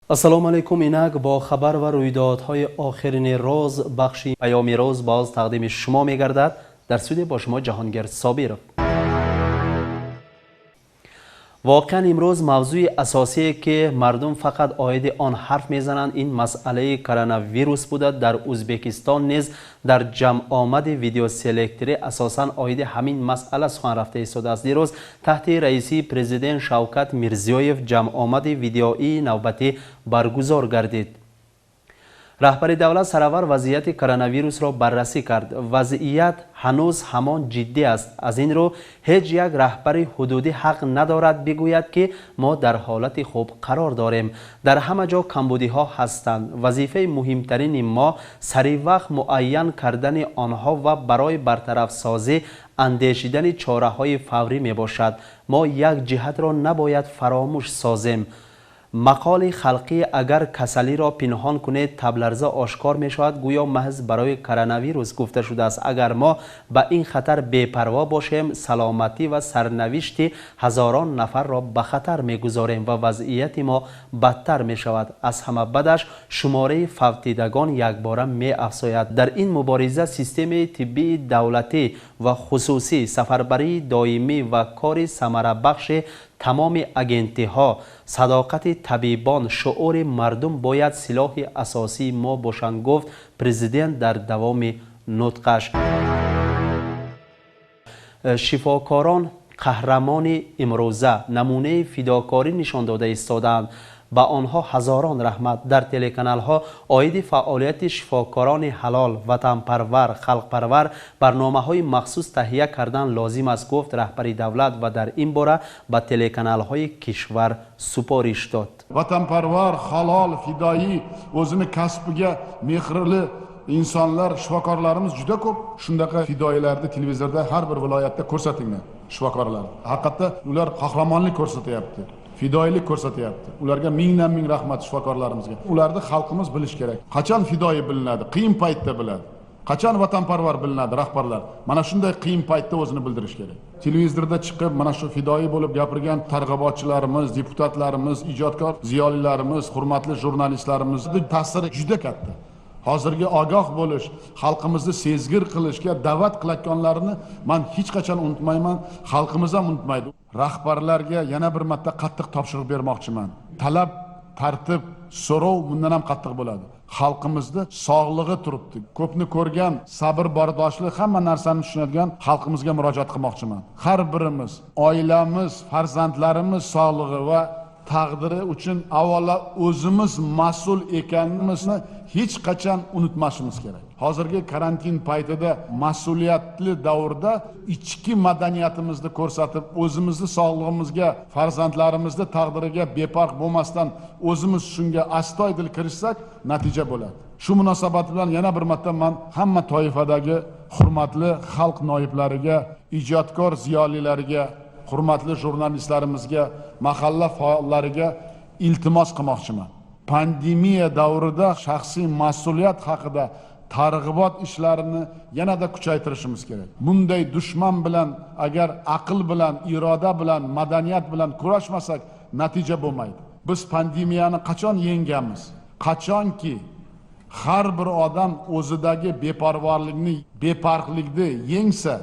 ассалому алайкум. Инак бо хабар ва рӯйдодҳои охирини роз бахши паёми роз боз тақдими шумо мегардад. дар студия бо шумо ҷаҳонгир собиров. واقعا امروز موضوع اساسی که مردم فقط آید آن حرف میزنند این مسئله کرونا ویروس بوده. در ازبکستان نیز در جمع آمد ویدیو سلکتری اساسا آید همین مسئله سخن رفته ایستاده است. دیروز تحت رئیسی پرزیدنت شوکت میرزیویف جمع آمد ویدیویی نوبتی برگزار گردید. رهبر دولت سرور وضعیت کرونا ویروس را بررسی کرد. وضعیت هنوز همان جدی است. از این رو هیچ یک رهبر حدودی حق ندارد بگوید که ما در حالت خوب قرار داریم. در همه جا کمبودی ها هستند. وظیفه مهمترین ما سریع وقت معین کردن آنها و برای برطرف سازی اندیشیدن چاره های فوری می باشد. ما یک جهت را نباید فراموش سازیم. مقال خلقی اگر کسلی را پنهان کنید تبلرزه آشکار می شود گویا محض برای کرونا ویروس گفته شده است. اگر ما به این خطر بی‌پروا باشیم سلامتی و سرنوشت هزاران نفر را به خطر می گذاریم و وضعیت ما بدتر می شود. از همه بدش شماره فوتیدگان یک باره می افزاید. در این مبارزه سیستم طبی دولتی و خصوصی سفربری دائمی و کار ثمره بخش تمام اگنتی ها صداقت طبیبان شعور مردم باید سلاح اساسی ما باشند گفت پرزیدنت در دوام نطقش. شفاکاران قهرمان امروزه نمونه فداکاری نشان داده ایستادند. با آنها هزاران رحمت. در تلکانال ها آید فعالیت شفاکاران حلال وطن پرور خلق پرور برنامه های مخصوص تهیه کردن لازم است گفت رهبر دولت و در این باره با تلکانال های کشور سپارش داد. وطن پرور halol fidoyi o'zini kasbiga mehrli insonlar shifokorlarimiz juda ko'p. Shunaqa fidoyilarni televizorda har bir viloyatda ko'rsatinglar. Shifokorlar haqiqatda ular qahramonlik ko'rsatyapti. Fidoyilik ko'rsatyapti. Ularga mingdan ming rahmat shifokorlarimizga. Ularni xalqimiz bilish kerak. Qachon fidoyi bilinadi? Qiyin paytda biladi. Qachon vatanparvar bilinadi rahbarlar? Mana shunday qiyin paytda o'zini bildirish kerak. Televizorda chiqib mana shu fidoyi bo'lib gapirgan targ'ibotchilarimiz, deputatlarimiz, ijodkor ziyolilarimiz, hurmatli jurnalistlarimizning ta'siri juda katta. Hozirgi ogoh bo'lish, xalqimizni sezgir qilishga da'vat qilayotganlarini men hech qachon unutmayman, xalqimiz ham unutmaydi. Rahbarlarga yana bir marta qattiq topshiriq bermoqchiman. Talab, tartib, so'rov bundan ham qattiq bo'ladi. Xalqimizni sog'lig'i turibdi. Ko'pni ko'rgan, sabr bardoshli, hamma narsani tushunadigan xalqimizga murojaat qilmoqchiman. Har birimiz, oilamiz, farzandlarimiz sog'lig'i va taqdiri uchun avvalo o'zimiz mas'ul ekanimizni hech qachon unutmasimiz kerak. Hozirgi karantin paytida mas'uliyatli davrda ichki madaniyatimizni ko'rsatib, o'zimizni sog'lig'imizga, farzandlarimizning taqdiriga befarq bo'lmasdan o'zimiz shunga astoydil kirishsak, natija bo'ladi. Shu munosabat bilan yana bir marta men hamma toifadagi hurmatli xalq noiblariga, ijodkor ziyolilariga, hurmatli jurnalistlarimizga, mahalla faollariga iltimos qilmoqchiman. Pandemiya davrida shaxsiy mas'uliyat haqida targ'ibot ishlarini yanada kuchaytirishimiz kerak. Bunday dushman bilan agar aql bilan, iroda bilan, madaniyat bilan kurashmasak, natija bo'lmaydi. Biz pandemiyani qachon yengamiz? Qachonki har bir odam o'zidagi beparvolikni, befarqlikni yengsa,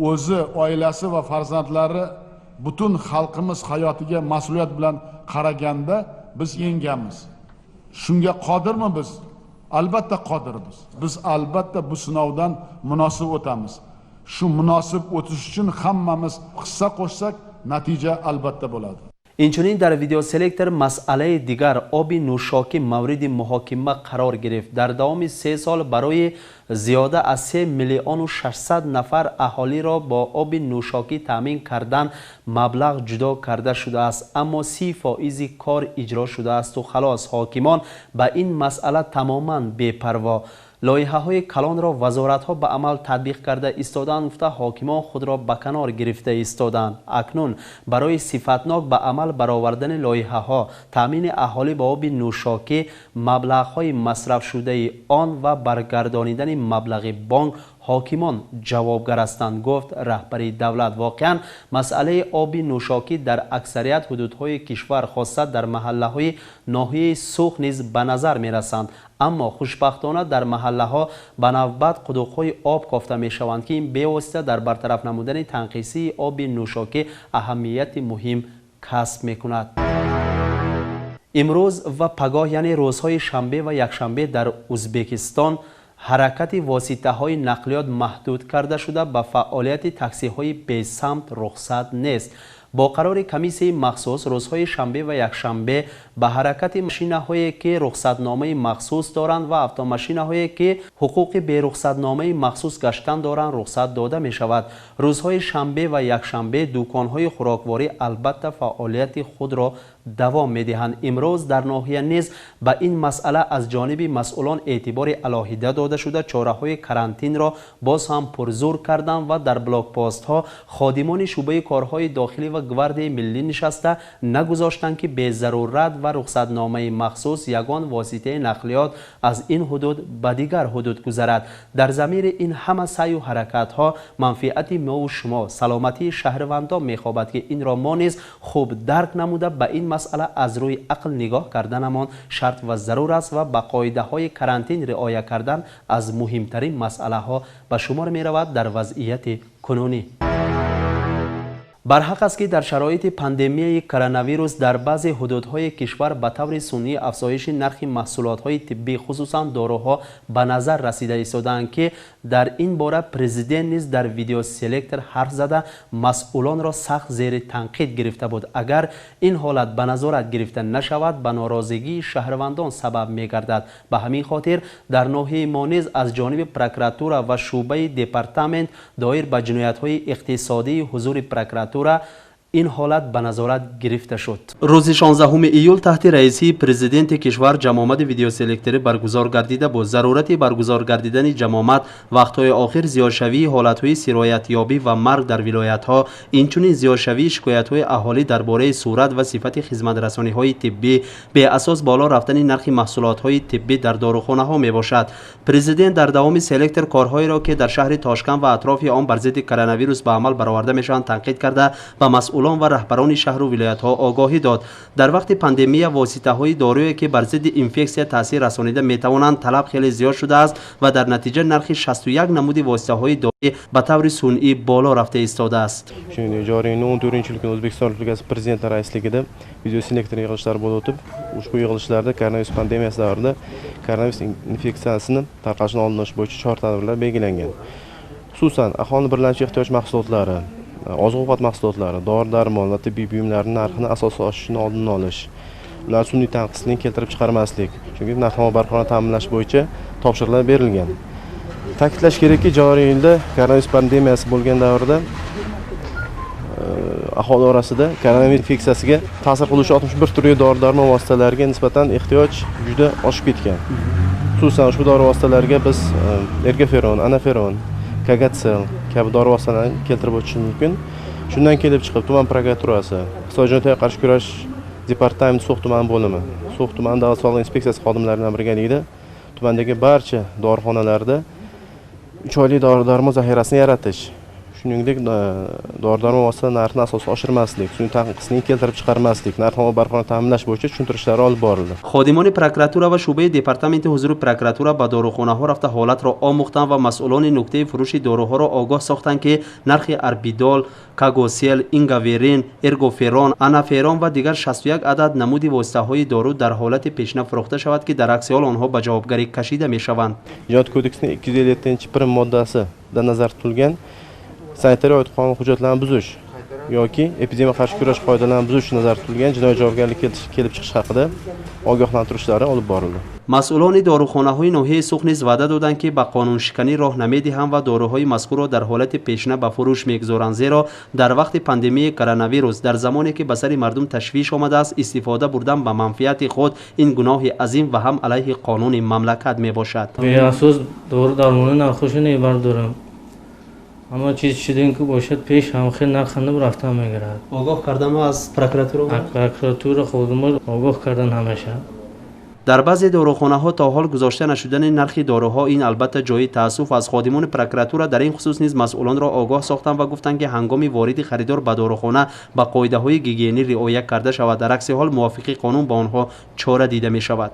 o'zi, oilasi va farzandlari butun xalqimiz hayotiga mas'uliyat bilan qaraganda biz yengamiz. Shunga qodirmi biz? Albatta qodirmiz. Biz albatta bu sinovdan munosib o'tamiz. Shu munosib o'tish uchun hammamiz hissa qo'shsak, natija albatta bo'ladi. اینچنین در ویدیو سلکتر مسئله دیگر آب نوشاکی مورد محاکمه قرار گرفت. در دوام 3 سال برای زیاده از 3 میلیون و 600 نفر اهالی را با آب نوشاکی تامین کردن مبلغ جدا کرده شده است، اما 30% کار اجرا شده است و خلاص حاکمان به این مسئله تماما بی‌پروا. لایحه های کلان را وزارت ها به عمل تطبیق کرده ایستادند گفته حاکمان خود را به کنار گرفته ایستادند. اکنون برای صفتناک به عمل برآوردن لایحه ها تامین اهالی با آب نوشاکی مبلغ های مصرف شده آن و برگردانیدن مبلغ بانک حاکمان جوابگر هستند، گفت رهبری دولت. واقعا مسئله آب نوشاکی در اکثریت حدودهای کشور خاصه در محله‌های ناحیه سوخت نیز به نظر می‌رسند، اما خوشبختانه در محله‌ها به نوبت قدوق‌های آب کافته می‌شوند که این به‌واسطه در برطرف نمودن تنقیصی آب نوشاکی اهمیت مهم کسب می‌کند. امروز و پگاه یعنی روزهای شنبه و یکشنبه در ازبکستان حرکت واسطه‌های نقلیات محدود کرده شده، به فعالیت تاکسی‌های بی سمت رخصت نیست. با قرار کمیسه مخصوص روزهای شنبه و یکشنبه به حرکت ماشین‌هایی که رخصتنامه مخصوص دارند و اتوماشین‌هایی که حقوق به رخصتنامه مخصوص گشتن دارند رخصت داده می شود. روزهای شنبه و یکشنبه دکان‌های خوراکواری البته فعالیت خود را دوام می‌دهند. امروز در ناحیه نیز به این مسئله از جانب مسئولان اعتبار علاهیده داده شده. چاره‌های کرانتین را باز هم پرزور کردند و در بلاک پاست‌ها خادمان شعبه کارهای داخلی و گوارد ملی نشسته نگذاشتند که به ضرورت و رخصتنامه مخصوص یگان واسطه نقلیات از این حدود به دیگر حدود گذرد. در ضمیر این همه سعی و حرکت‌ها منفعت ما و شما، سلامتی شهروندان می‌خوابد که این را ما نیز خوب درک نموده به این مسئله از روی عقل نگاه کردنمان شرط و ضرور است و به قاعده‌های کرانتین رعایت کردن از مهمترین مسئله‌ها به شمار می‌رود در وضعیت کنونی. برحق است که در شرایط پاندمی کرونا ویروس در بعضی حدودهای کشور به طور سنوی افزایش نرخ محصولات‌های طبی خصوصا داروها به نظر رسیده ایستادند که در این باره پرزیدنت نیز در ویدیو سلکتر حرف زده مسئولان را سخت زیر تنقید گرفته بود. اگر این حالت به نظارت گرفته نشود به ناراضگی شهروندان سبب می‌گردد. به همین خاطر در ناحیه ما نیز از جانب پروکراتور و شعبه دپارتمنت دایر به جنایت‌های اقتصادی حضور پروکراتور این حالت به نظارت گرفته شد. روز 16 ایول تحت رئیسی پرزیدنت کشور جمع‌آمد ویدیو سلکتری برگزار گردیده بود. ضرورت برگزار گردیدن جمع‌آمد وقت‌های آخر زیادشوی حالت‌های سرایت یابی و مرگ در ولایت‌ها، اینچنین زیادشوی شکایت‌های اهالی درباره صورت و صفت خدمت‌رسانی‌های طبی به اساس بالا رفتن نرخ محصولات‌های طبی در داروخانه‌ها میباشد. پرزیدنت در دوام سلکتر کارهایی را که در شهر تاشکند و اطراف آن بر ضد کرونا ویروس به عمل برآورده میشوند تنقید کرده و مسئولان و رهبران شهر و ولایت‌ها آگاهی داد. در وقت پاندمی واسطه‌های دارویی که بر ضد اینفکسیا تاثیر رسانیده می‌توانند طلب خیلی زیاد شده است و در نتیجه نرخ 61 نمود واسطه‌های دارویی به طور سنوی بالا رفته ایستاده است. Shuningdek, joriy yilning 14-yilki O'zbekiston Respublikasi Prezidenti raisligida video selektor yig'ilishlar bo'lib o'tib, ushbu yig'ilishlarda koronavirus pandemiyasi davrida koronavirus infeksiyasini tarqalishini oldini olish bo'yicha chora-tadbirlar belgilangan. Xususan, aholi birlamchi ehtiyoj mahsulotlari, oziq-ovqat mahsulotlari, dori-darmon va tibbiy buyumlarning narxini asossiz oshishini oldini olish, ular sun'iy tanqislikni keltirib chiqarmaslik, chunki narx-navo barqaror ta'minlash bo'yicha topshiriqlar berilgan. Ta'kidlash kerakki, joriy yilda koronavirus pandemiyasi bo'lgan davrda aholi orasida koronavirus infeksiyasiga ta'sir qiluvchi 61 turli dori-darmon vositalariga nisbatan ehtiyoj juda oshib ketgan. Xususan, ushbu dori vositalariga biz ergaferon, anaferon, kagatsel kabi dori vositalarini keltirib o'tishimiz mumkin. Shundan kelib chiqib tuman prokuraturasi, iqtisodiyotga qarshi kurash departamenti So'x tuman bo'limi, So'x tuman davlat soliq inspeksiyasi xodimlari bilan birgalikda tumandagi barcha dorixonalarda 3 oylik dori-darmon zaxirasini yaratish, shuningdek dori-darmon vositalari narxini asossiz oshirmaslik, sun'iy tanqislikni keltirib chiqarmaslik, narx-navo barqaror ta'minlash bo'yicha tushuntirishlar olib borildi. خادمان پروکراتور و شعبه دپارتمنت حضور پروکراتور به داروخانه‌ها رفته حالت را آموختند و مسئولان نقطه فروش داروها را آگاه ساختند که نرخ اربیدال، کاگوسیل، اینگاورین، ارگوفرون، انافرون و دیگر 61 عدد نمود واسطه‌های دارو در حالت پیشنهاد فروخته شود که در عکس حال آنها به جوابگری کشیده می‌شوند. Jinoyat kodeksining 257-prim moddasida nazarda tutilgan sanitariya oid qonun hujjatlarini buzish yoki epidemiya qarshi kurash qoidalarini buzish nazarda tutilgan jinoiy javobgarlikka kelib chiqish haqida ogohlantirishlar olib borildi. مسئولان داروخانه‌های ناحیه سوخت نیز وعده دادند که به قانون شکنی راه نمی‌دهند و داروهای مذکور را در حالت پیشینه به فروش می‌گذارند، زیرا در وقت پاندمی کرونا ویروس در زمانی که به سر مردم تشویش آمده است استفاده بردن به منفعت خود این گناه عظیم و هم علیه قانون مملکت میباشد. به اساس دارو درمان نرخش نمیبردارم، اما چیزی که باشد پیش هم خیلی نرخنده رفته میگیرد. آگاه کردن از پروکراتور خودمون آگاه کردن همیشه. در بعضی داروخانه‌ها تا حال گذاشته نشدن نرخ داروها، این البته جای تأسف از خادمان پروکراتور در این خصوص نیز مسئولان را آگاه ساختند و گفتند که هنگام وارد خریدار به داروخانه به قاعده‌های گیگینی رعایت کرده شود، در عکس حال موافق قانون با آنها چاره دیده می شود.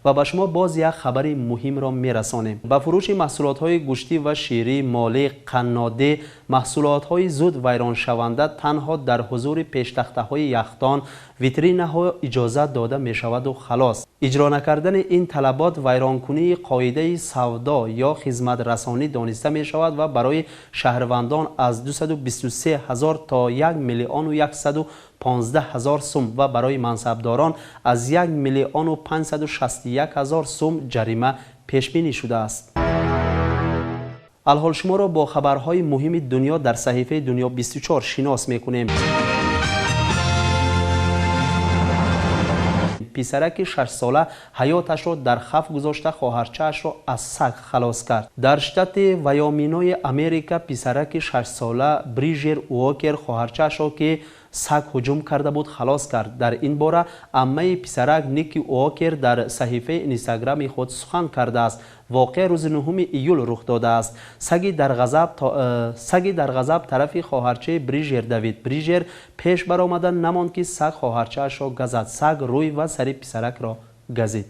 و به شما باز یک خبر مهم را میرسانیم. با فروش محصولات های گوشتی و شیری، مالی، قناده، محصولات های زود ویران شونده تنها در حضور پیشتخته های یخدان، ویترینه ها اجازه داده می شود و خلاص. اجرا نکردن این طلبات ویرانکنی قاعده سودا یا خدمت رسانی دانسته می شود و برای شهروندان از 223,000 تا 1,115,000 سوم و برای منصبداران از 1,561,000 سوم جریمه پیش بینی شده است. الحال شما را با خبرهای مهم دنیا در صحیفه دنیا 24 شناس میکنیم. پسرک 6 ساله حیاتش را در خف گذاشته خواهرچه‌اش را از سگ خلاص کرد. در شتات ویامینای امریکا پسرک 6 ساله بریژر واکر خواهرچه‌اش را که سگ هجوم کرده بود خلاص کرد. در این باره عمه پسرک نیکی واکر در صحیفه اینستاگرام خود سخن کرده است. واقع روز 9 ایول رخ داده است. سگی در غضب طرف خواهرچه بریژر دوید. بریژر پیش برآمدن نماند که سگ خواهرچه‌اش را گزد. سگ روی و سر پسرک را گزید.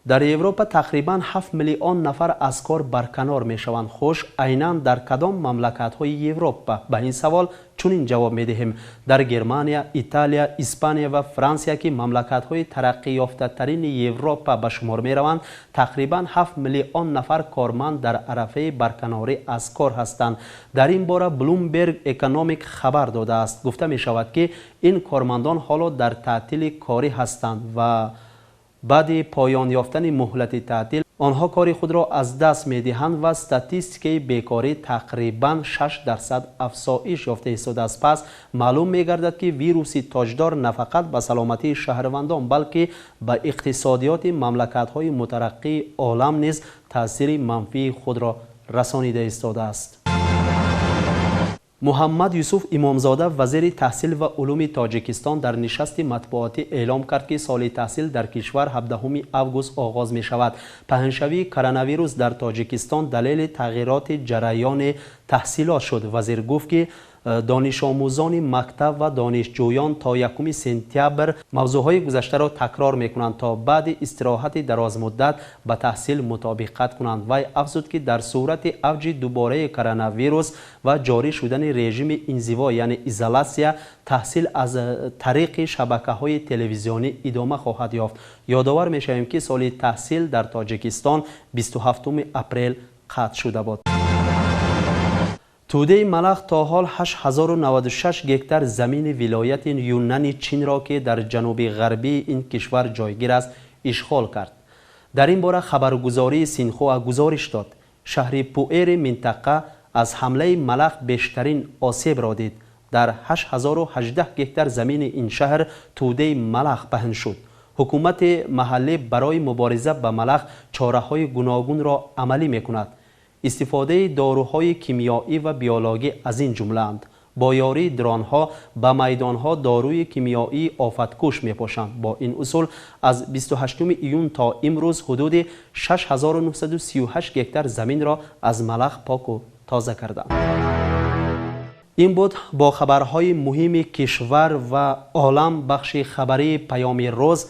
در اروپا تقریبا 7 میلیون نفر از کار برکنار می شوند. خوش عیناً در کدام مملکت های اروپا؟ به این سوال چنین جواب می دهیم. در گرمانیا، ایتالیا، اسپانیا و فرانسه که مملکت های ترقی یافته ترین اروپا به شمار می روند، تقریبا 7 میلیون نفر کارمند در عرصه برکناری از کار هستند. در این باره بلومبرگ اکونومیک خبر داده است. گفته می شود که این کارمندان حالا در تعطیل کاری هستند و بعد پایان یافتن مهلت تعطیل آنها کار خود را از دست می دهند و استاتیستیک بیکاری تقریبا 6% افزایش یافته است. از پس معلوم می گردد که ویروس تاجدار نه فقط به سلامتی شهروندان بلکه به اقتصادیات مملکت های مترقی عالم نیز تاثیر منفی خود را رسانیده ایستاده است. محمد یوسف امامزاده وزیر تحصیل و علوم تاجیکستان در نشست مطبوعاتی اعلام کرد که سال تحصیل در کشور 17 اوگوست آغاز می شود. پهنشوی کرونا ویروس در تاجیکستان دلیل تغییرات جریان تحصیلات شد. وزیر گفت که دانش آموزان مکتب و دانشجویان تا 1 سپتامبر موضوعهای گذشته را تکرار میکنند تا بعد استراحت دراز مدت به تحصیل مطابقت کنند. وی افزود که در صورت اوج دوباره کرونا ویروس و جاری شدن رژیم انزوا یعنی ایزولاسیا، تحصیل از طریق شبکه‌های تلویزیونی ادامه خواهد یافت. یادآور می‌شویم که سال تحصیل در تاجیکستان 27 اپریل قطع شده بود. توده ملخ تا حال 8096 گکتار زمین ولایت یونان چین را که در جنوب غربی این کشور جایگیر است اشغال کرد. در این باره خبرگزاری سینخوا گزارش داد شهر پوئر منطقه از حمله ملخ بیشترین آسیب را دید. در 8018 گکتار زمین این شهر توده ملخ پهن شد. حکومت محلی برای مبارزه با ملخ چاره‌های گوناگون را عملی می‌کند. استفاده داروهای کیمیایی و بیولوژی از این جمله‌اند. با یاری درون‌ها به میدان‌ها داروی کیمیایی آفتکش می‌پاشند. با این اصول از 28 ایون تا امروز حدود 6938 گکتار زمین را از ملخ پاک و تازه کردند. این بود با خبرهای مهم کشور و عالم بخش خبری پیام روز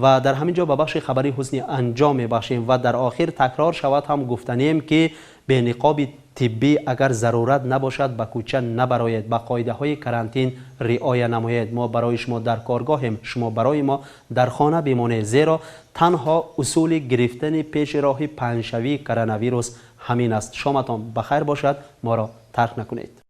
و در همین جا به بخش خبری حسنی انجام می‌بخشیم و در آخر تکرار شود هم گفتنیم که به نقاب طبی اگر ضرورت نباشد به کوچه نبرایید، به قاعده‌های کرانتین رعایت نمایید. ما برای شما در کارگاهیم، شما برای ما در خانه بمانید، زیرا تنها اصول گرفتن پیش راه پنجشوی کرونا ویروس همین است. شامتان بخیر باشد، ما را ترک نکنید.